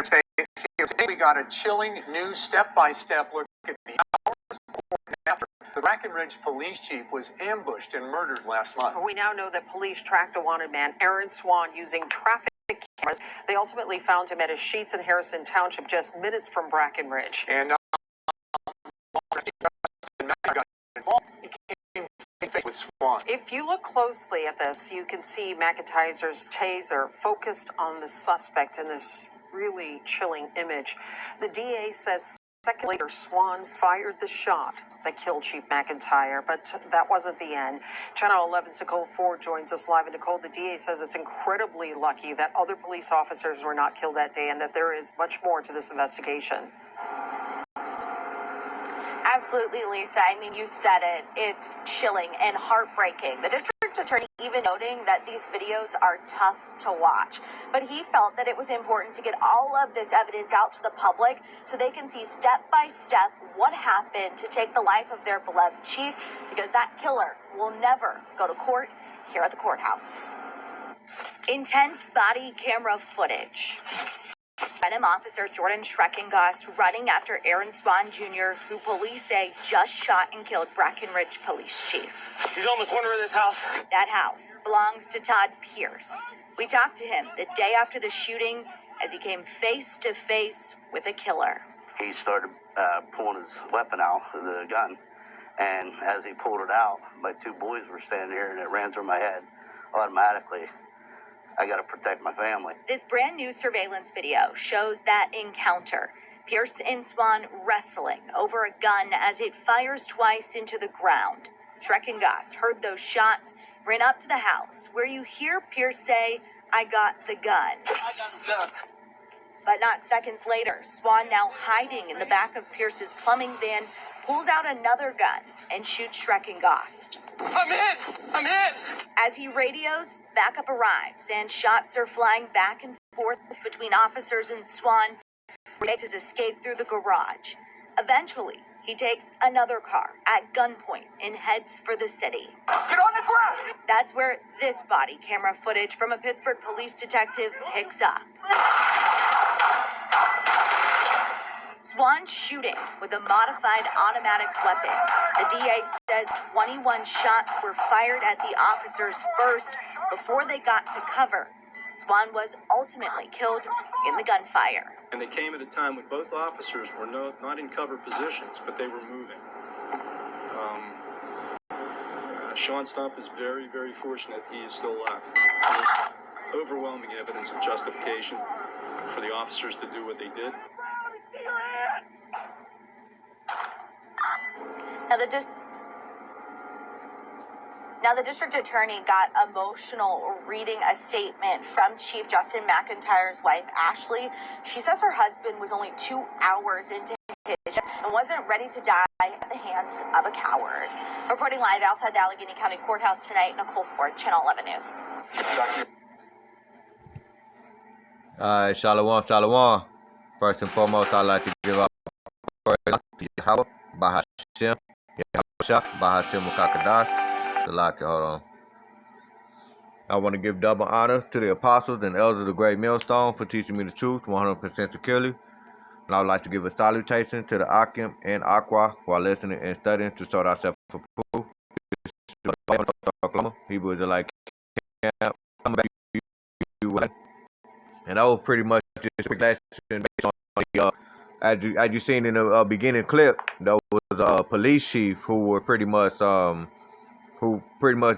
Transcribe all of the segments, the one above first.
Today we got a chilling new step-by-step look at the hours before and after the Breckenridge police chief was ambushed and murdered last month. We now know that police tracked a wanted man, Aaron Swan, using traffic cameras. They ultimately found him at his Sheets in Harrison Township, just minutes from Breckenridge. And with Swan. If you look closely at this, you can see McIntyre's taser focused on the suspect in this really chilling image. The DA says seconds later, Swan fired the shot that killed Chief McIntyre, but that wasn't the end. Channel 11's Nicole Ford joins us live. And Nicole, the DA says it's incredibly lucky that other police officers were not killed that day and that there is much more to this investigation. Absolutely, Lisa. I mean, you said it. It's chilling and heartbreaking. The district attorney even noting that these videos are tough to watch. But he felt that it was important to get all of this evidence out to the public so they can see step by step what happened to take the life of their beloved chief, because that killer will never go to court here at the courthouse. Intense body camera footage. Random officer Jordan Schreckengost running after Aaron Swan Jr., who police say just shot and killed Breckenridge police chief. He's on the corner of this house. That house belongs to Todd Pierce. We talked to him the day after the shooting as he came face to face with a killer. He started pulling his weapon out, the gun, and as he pulled it out, my two boys were standing here and it ran through my head automatically. I got to protect my family. This brand new surveillance video shows that encounter. Pierce and Swan wrestling over a gun as it fires twice into the ground. Schreckengost heard those shots, ran up to the house where you hear Pierce say, "I got the gun." I got the gun. But not seconds later, Swan, now hiding in the back of Pierce's plumbing van, pulls out another gun and shoots Schreckengost. I'm hit! As he radios, backup arrives and shots are flying back and forth between officers and Swan, who makes his escape through the garage. Eventually, he takes another car at gunpoint and heads for the city. Get on the ground! That's where this body camera footage from a Pittsburgh police detective picks up. Swan shooting with a modified automatic weapon. The DA says 21 shots were fired at the officers first before they got to cover. Swan was ultimately killed in the gunfire. And they came at a time when both officers were not in cover positions, but they were moving. Sean Stump is very, very fortunate he is still alive. There's overwhelming evidence of justification for the officers to do what they did. Now the district attorney got emotional reading a statement from Chief Justin McIntyre's wife, Ashley. She says her husband was only 2 hours into his shift and wasn't ready to die at the hands of a coward. Reporting live outside the Allegheny County Courthouse tonight, Nicole Ford, Channel 11 News. All right, Shalom. First and foremost, I'd like to give up praise to Yahweh, Bahashem, Yahweh, Bahashem Mukakadash. Hold on. I want to give double honor to the apostles and elders of the great millstone for teaching me the truth 100% securely. And I would like to give a salutation to the Akim and Aqua while listening and studying to sort ourselves for proof. Hebrew is like camp. And that was pretty much just a lesson based on the, as you seen in the beginning clip, there was a police chief who pretty much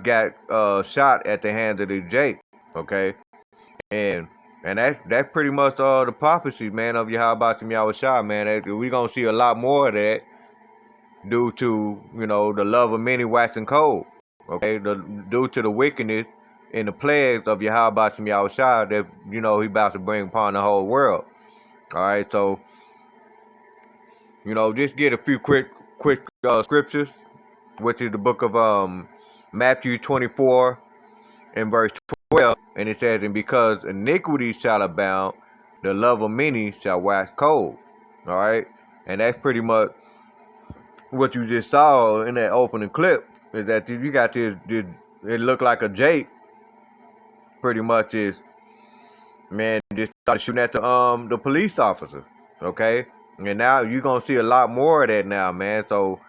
got shot at the hands of the Jake, okay, and that's pretty much the prophecy, man, of Yahweh Shah, man. We gonna see a lot more of that due to the love of many waxing cold, okay, due to the wickedness and the plagues of Yahweh Shah that he about to bring upon the whole world. All right, so just get a few quick scriptures, which is the book of Matthew 24 and verse 12, and it says, "And because iniquity shall abound, the love of many shall wax cold." All right, and that's pretty much what you just saw in that opening clip. Is that you got this it looked like a Jake. Pretty much is, man, just started shooting at the police officer. Okay, and now you're gonna see a lot more of that now, man. So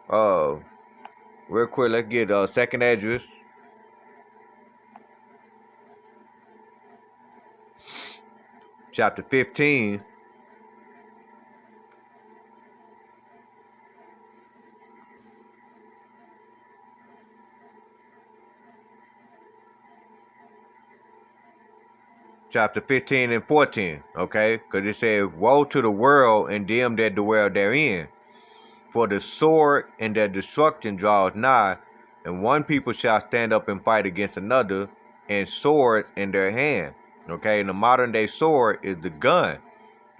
real quick, let's get second address. Chapter 15. Chapter 15 and 14, okay? Because it says, woe to the world and them that dwell therein. For the sword and their destruction draws nigh, and one people shall stand up and fight against another, and swords in their hand. Okay, and the modern day sword is the gun.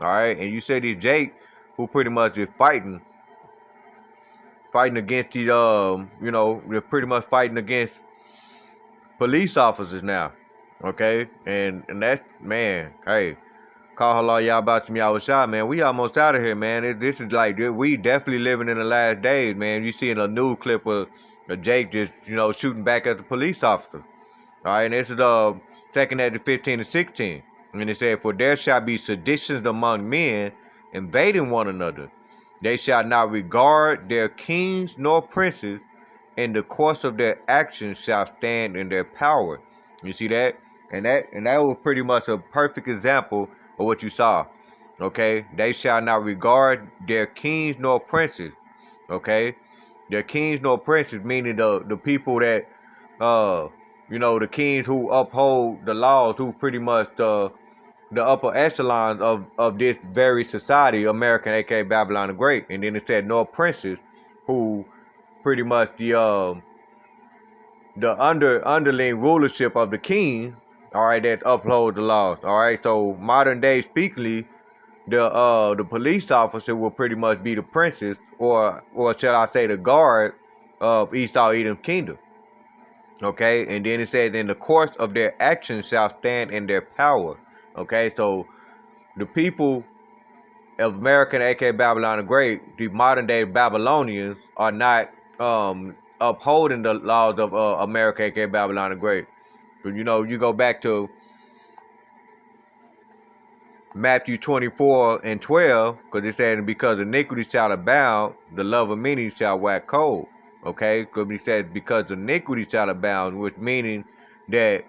Alright, and you say this Jake, who pretty much is fighting against these they're pretty much fighting against police officers now. Okay? And that's, man, hey, call hello y'all about me outside, man. We almost out of here, man. This is like, we definitely living in the last days, man. You seeing a new clip of Jake just, shooting back at the police officer. Alright, and this is second at the 15 and 16. And it said, for there shall be seditions among men, invading one another. They shall not regard their kings nor princes, and the course of their actions shall stand in their power. You see that? And that was pretty much a perfect example of what you saw. Okay? They shall not regard their kings nor princes. Okay? Their kings nor princes, meaning the people that the kings who uphold the laws, who pretty much the upper echelons of this very society, American, aka Babylon the Great. And then it said nor princes, who pretty much the underling rulership of the king, all right, that uphold the laws. All right, so modern day speakingly, the police officer will pretty much be the princes, or shall I say the guard of Esau Edom's kingdom. Okay, and then it says, in the course of their actions shall stand in their power. Okay, so the people of American, aka Babylon the Great, the modern day Babylonians, are not upholding the laws of America, aka Babylon the Great. But you go back to Matthew 24 and 12, because it said, because iniquity shall abound, the love of many shall wax cold. Okay, because it says, because iniquity shall abound, which meaning that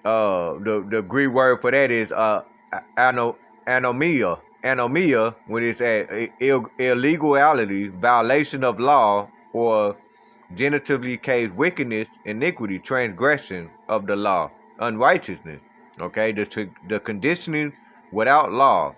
the Greek word for that is anomia. Anomia, when it's illegality, violation of law, or genitively case wickedness, iniquity, transgression of the law, unrighteousness. Okay, the conditioning without law.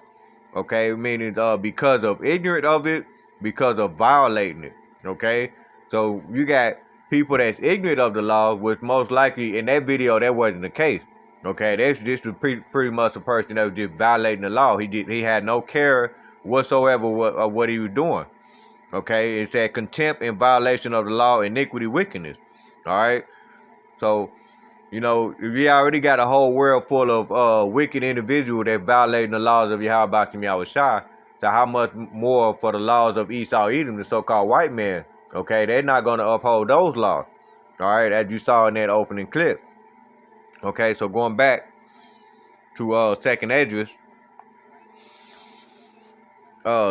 Okay, meaning because of ignorant of it, because of violating it. Okay, so you got people that's ignorant of the law, which most likely in that video that wasn't the case. Okay, this was pretty much a person that was just violating the law. He had no care whatsoever of what he was doing. Okay, it said contempt and violation of the law, iniquity, wickedness. All right, so we already got a whole world full of wicked individuals that violating the laws of Yahweh Bashim Yahushua. So how much more for the laws of Esau Edom, the so-called white man? Okay, they're not going to uphold those laws. All right, as you saw in that opening clip. Okay, so going back to second Esdras,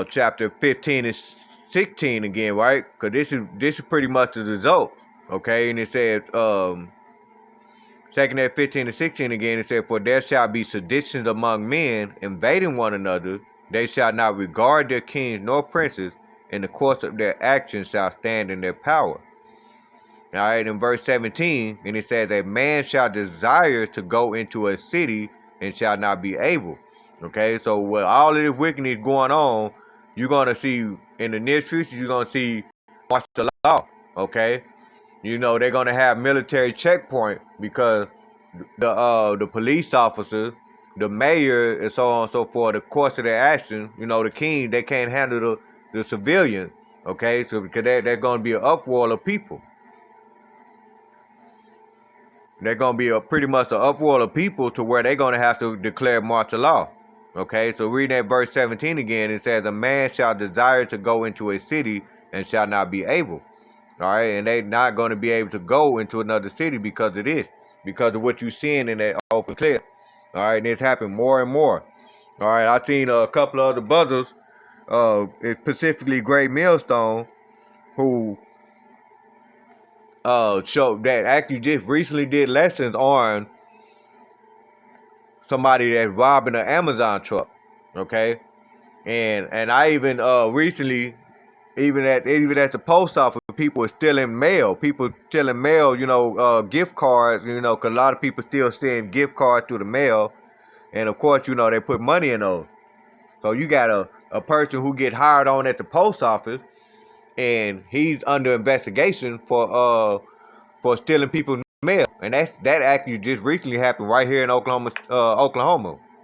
chapter 15 and 16 again, right? Because this is pretty much the result. Okay, and it says second at 15 and 16 again, it said, for there shall be seditions among men, invading one another. They shall not regard their kings nor princes, and the course of their actions shall stand in their power. All right, in verse 17, and it says, a man shall desire to go into a city and shall not be able. Okay, so with all of this wickedness going on, you're going to see, in the near future, you're going to see martial law. Okay, they're gonna have military checkpoint because the police officers, the mayor, and so on and so forth, the course of their action, the king, they can't handle the civilians. Okay, so because there's gonna be an uproar of people. They're gonna be pretty much an uproar of people to where they're gonna have to declare martial law. Okay, so reading that verse 17 again, it says, a man shall desire to go into a city and shall not be able. All right, and they're not going to be able to go into another city because of this, because of what you're seeing in that open clip. All right, and it's happened more and more. All right, I seen a couple of other brothers, specifically Great Millstone, who showed that actually just recently did lessons on somebody that's robbing an Amazon truck. Okay, and I even recently even at the post office, people were stealing mail. People stealing mail, gift cards, because a lot of people still send gift cards through the mail, and of course, they put money in those. So you got a person who get hired on at the post office, and he's under investigation for stealing people's mail, and that actually just recently happened right here in Oklahoma,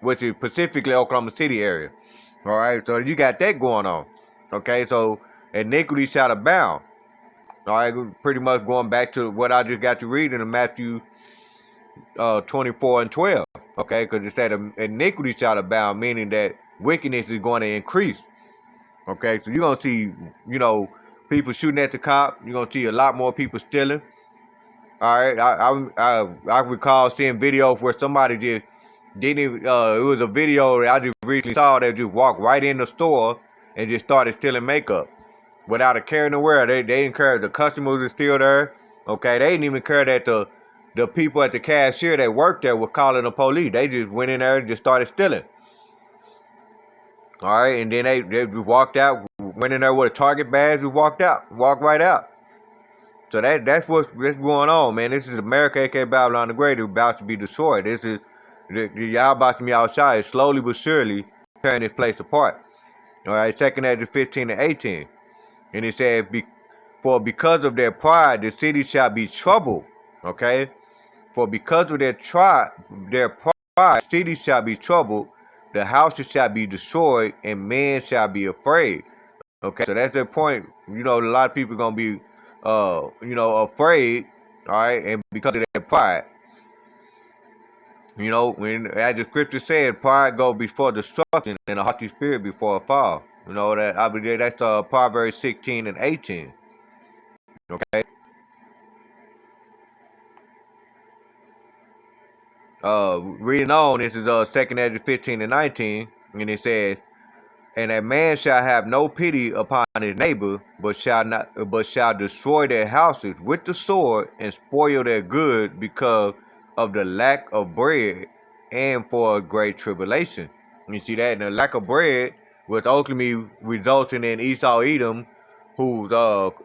which is specifically Oklahoma City area. All right, so you got that going on. Okay, so iniquity shall abound. All right, pretty much going back to what I just got to read in Matthew 24 and 12. Okay, because it said iniquity shall abound, meaning that wickedness is going to increase. Okay, so you're gonna see, people shooting at the cop. You're gonna see a lot more people stealing. All right, I recall seeing videos where somebody just didn't even. It was a video that I just recently saw that just walked right in the store and just started stealing makeup without a care in the world. They didn't care if the customers were still there. Okay, they didn't even care that the people at the cashier that worked there were calling the police. They just went in there and just started stealing. All right, and then they just walked out, went in there with a Target badge, and walked right out. So that's what's going on, man. This is America, aka Babylon the Great, about to be destroyed. This is y'all about to be outside, slowly but surely tearing this place apart. All right, 2 Ezra 15 and 18, and it said, "For because of their pride, the city shall be troubled." Okay, for because of their pride, the city shall be troubled, the houses shall be destroyed, and men shall be afraid. Okay, so that's the point. A lot of people gonna be, afraid. All right, and because of their pride, when as the scripture said, pride go before destruction, and a haughty spirit before a fall. That I believe that's Proverbs 16 and 18. Okay. Reading on, this is 2 Ezra 15 and 19, and it says, "And a man shall have no pity upon his neighbor, but shall destroy their houses with the sword and spoil their goods because of the lack of bread and for a great tribulation." You see that, and the lack of bread was ultimately resulting in Esau Edom, who's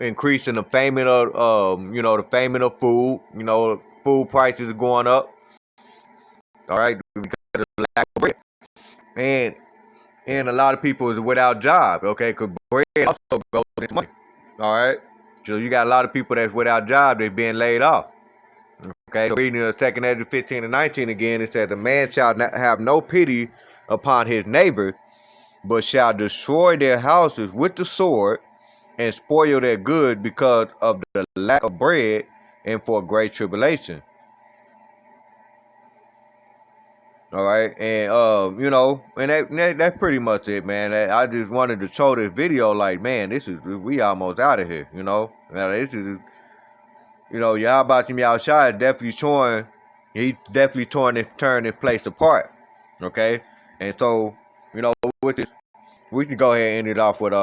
increasing the payment of the payment of food. Food prices are going up. All right, because of the lack of bread, and a lot of people is without jobs, okay, because bread also goes into money. All right, so you got a lot of people that's without jobs that's being laid off. Okay, so reading the 2 Ezra 15 and 19 again, it says, "The man shall not have no pity upon his neighbor, but shall destroy their houses with the sword and spoil their goods because of the lack of bread and for great tribulation." All right, and and that's pretty much it, man. I just wanted to show this video, like, man, we almost out of here, Now, this is, y'all about to be outside, definitely showing, he definitely turning this place apart, okay. And so, with this, we can go ahead and end it off with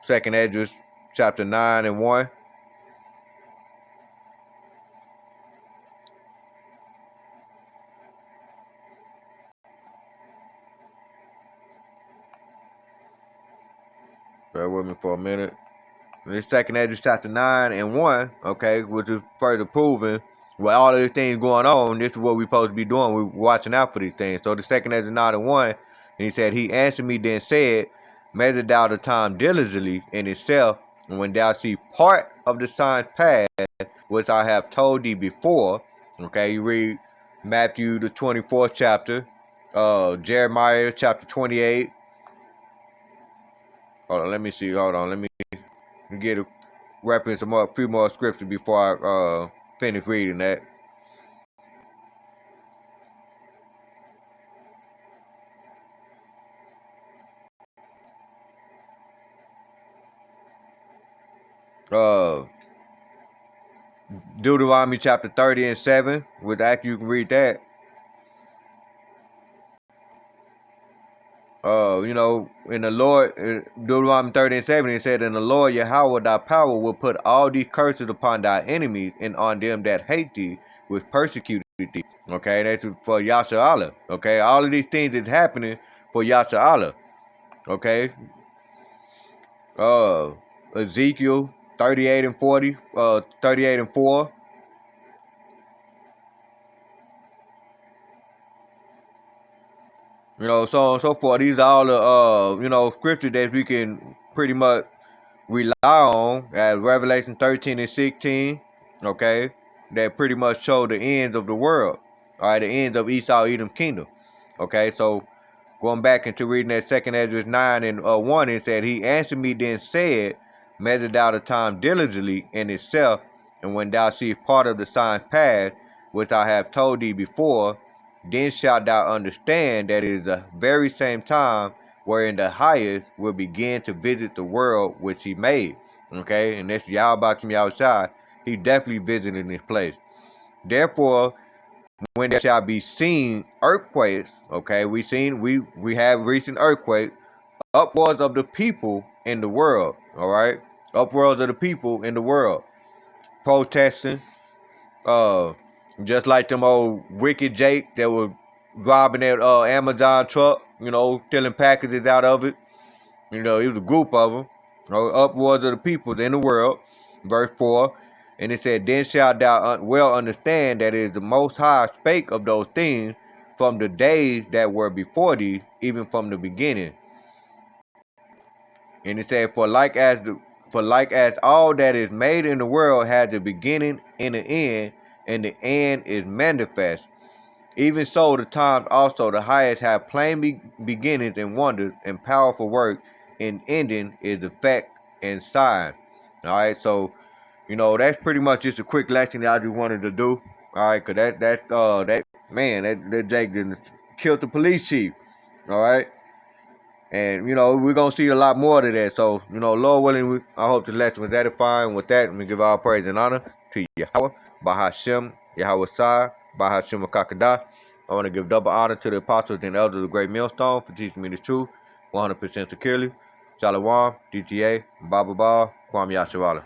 2 Ezra chapter 9 and 1. Bear with me for a minute. This 2 Ezra chapter 9 and 1, okay, which is further proving with all of these things going on, this is what we're supposed to be doing. We're watching out for these things. So the 2 Ezra 9 and 1, and he said, "He answered me then said, Measure thou the time diligently in itself, and when thou see part of the signs past, which I have told thee before." Okay, you read Matthew the 24th chapter, Jeremiah chapter 28. Hold on, let me see. Hold on, let me get a reference a few more scriptures before I finish reading that. Uh, Deuteronomy chapter 30 and 7, which actually you can read that. In the Lord, Deuteronomy 30:7, it said, "In the Lord Yahweh thy power will put all these curses upon thy enemies and on them that hate thee, which persecuted thee." Okay, that's for Yasha Allah. Okay, all of these things is happening for Yasha Allah. Okay, Ezekiel 38:40, 38:4. So on and so forth. These are all the scriptures that we can pretty much rely on, as Revelation 13:16, okay, that pretty much show the ends of the world, all right, the ends of Esau Edom's kingdom. Okay, so going back into reading that 2 Ezra 9:1, it said, "He answered me then said, measure thou the time diligently in itself, and when thou seest part of the signs past, which I have told thee before, then shalt thou understand that it is the very same time wherein the highest will begin to visit the world which he made." Okay, and that's Yahweh outside. He definitely visited this place. Therefore, when there shall be seen earthquakes, okay, we have recent earthquakes, upwards of the people in the world, all right, upwards of the people in the world, protesting, uh, just like them old wicked Jake that was robbing that Amazon truck, stealing packages out of it. It was a group of them, upwards of the people in the world. Verse 4, and it said, "Then shalt thou well understand that it is the Most High spake of those things from the days that were before thee, even from the beginning." And it said, For like as all that is made in the world has a beginning and an end, and the end is manifest, even so the times also the highest have plain beginnings and wonders and powerful work, and ending is effect and sign. Alright, so that's pretty much just a quick lesson that I just wanted to do. Alright, cause that Jake didn't kill the police chief. Alright. And we're gonna see a lot more of that. So, Lord willing, I hope the lesson was edifying. With that, we give all praise and honor to Yahweh, Bahashem, Yahweh Sai, Bahashem Kakada. I want to give double honor to the apostles and elders of the Great Millstone for teaching me the truth 100% securely. Shalom, DTA, Baba Ba, Kwame Yasharala.